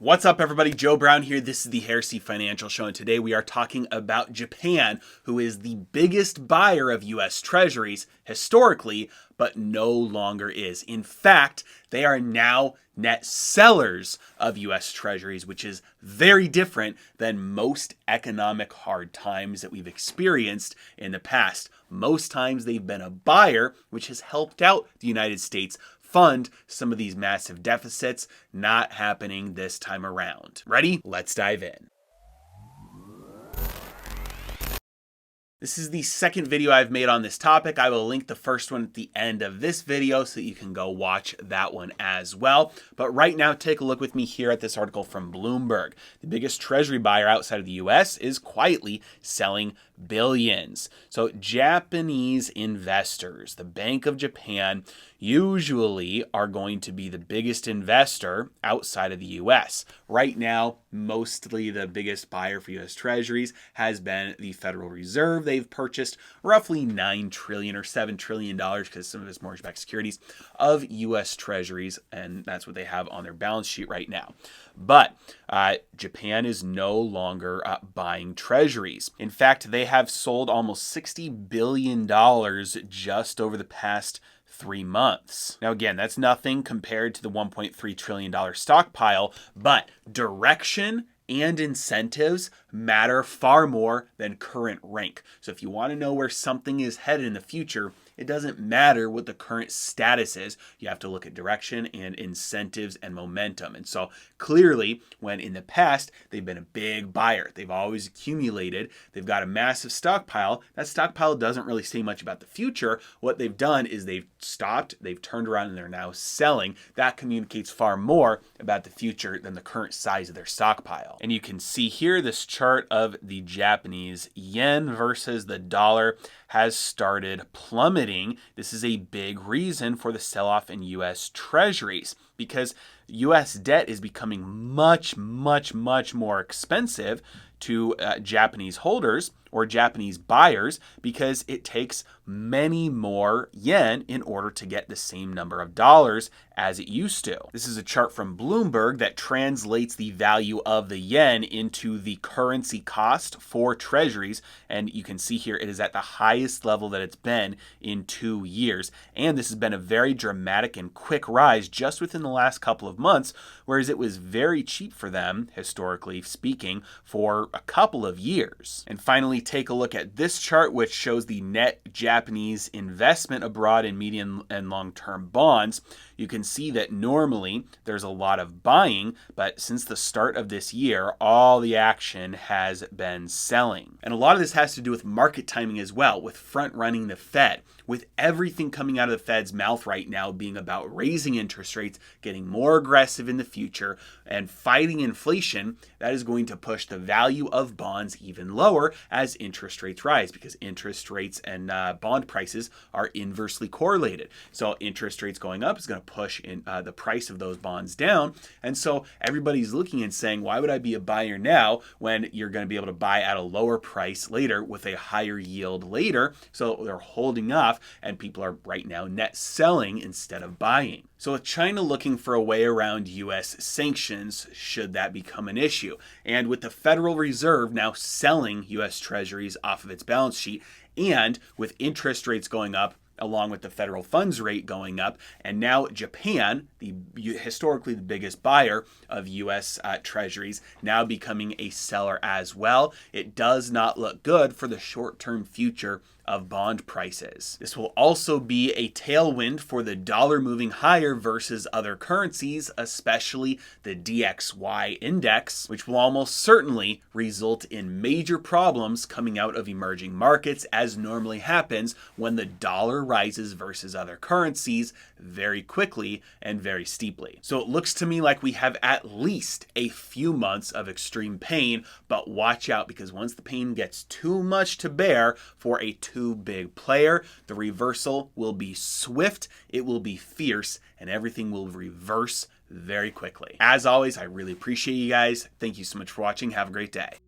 What's up, everybody? Joe Brown here. This is the Heresy Financial Show, and today we are talking about Japan, who is the biggest buyer of U.S. Treasuries historically, but no longer is. In fact, they are now net sellers of U.S. Treasuries, which is very different than most economic hard times that we've experienced in the past. Most times they've been a buyer, which has helped out the United States fund some of these massive deficits. Not happening this time around. Ready? Let's dive in. This is the second video I've made on this topic. I will link the first one at the end of this video so that you can go watch that one as well. But right now, take a look with me here at this article from Bloomberg. The biggest treasury buyer outside of the US is quietly selling billions. So Japanese investors, the Bank of Japan, usually are going to be the biggest investor outside of the US. Right now, mostly the biggest buyer for US Treasuries has been the Federal Reserve. They've purchased roughly $9 trillion or $7 trillion, because some of it's mortgage-backed securities, of US Treasuries, and that's what they have on their balance sheet right now. But Japan is no longer buying treasuries. In fact, they have sold almost $60 billion just over the past 3 months. Now, again, that's nothing compared to the $1.3 trillion stockpile, but direction and incentives matter far more than current rank. So if you want to know where something is headed in the future, it doesn't matter what the current status is. You have to look at direction and incentives and momentum. And so clearly, when in the past, they've been a big buyer, they've always accumulated, they've got a massive stockpile. That stockpile doesn't really say much about the future. What they've done is they've stopped, they've turned around, and they're now selling. That communicates far more about the future than the current size of their stockpile. And you can see here this chart of the Japanese yen versus the dollar has started plummeting. This is a big reason for the sell-off in U.S. Treasuries, because U.S. debt is becoming much more expensive to Japanese holders or Japanese buyers, because it takes many more yen in order to get the same number of dollars as it used to. This is a chart from Bloomberg that translates the value of the yen into the currency cost for treasuries, and you can see here it is at the highest level that it's been in 2 years. And this has been a very dramatic and quick rise just within the last couple of months, whereas it was very cheap for them, historically speaking, for a couple of years. And finally, take a look at this chart, which shows the net Japanese investment abroad in medium and long-term bonds. You can see that normally there's a lot of buying, but since the start of this year, all the action has been selling. And a lot of this has to do with market timing as well, with front-running the Fed. With everything coming out of the Fed's mouth right now being about raising interest rates, getting more aggressive in the future, and fighting inflation, that is going to push the value of bonds even lower as interest rates rise, because interest rates and bond prices are inversely correlated. So interest rates going up is going to push in the price of those bonds down. And so everybody's looking and saying, why would I be a buyer now when you're going to be able to buy at a lower price later with a higher yield later? So they're holding off, and people are right now net selling instead of buying. So with China looking for a way around U.S. sanctions, should that become an issue, and with the Federal Reserve now selling U.S. Treasuries off of its balance sheet, and with interest rates going up, along with the federal funds rate going up, and now Japan, historically the biggest buyer of U.S. Treasuries, now becoming a seller as well, it does not look good for the short-term future of bond prices. This will also be a tailwind for the dollar moving higher versus other currencies, especially the DXY index, which will almost certainly result in major problems coming out of emerging markets, as normally happens when the dollar rises versus other currencies very quickly and very steeply. So it looks to me like we have at least a few months of extreme pain, but watch out, because once the pain gets too much to bear for a too big player, the reversal will be swift, it will be fierce, and everything will reverse very quickly. As always, I really appreciate you guys. Thank you so much for watching. Have a great day.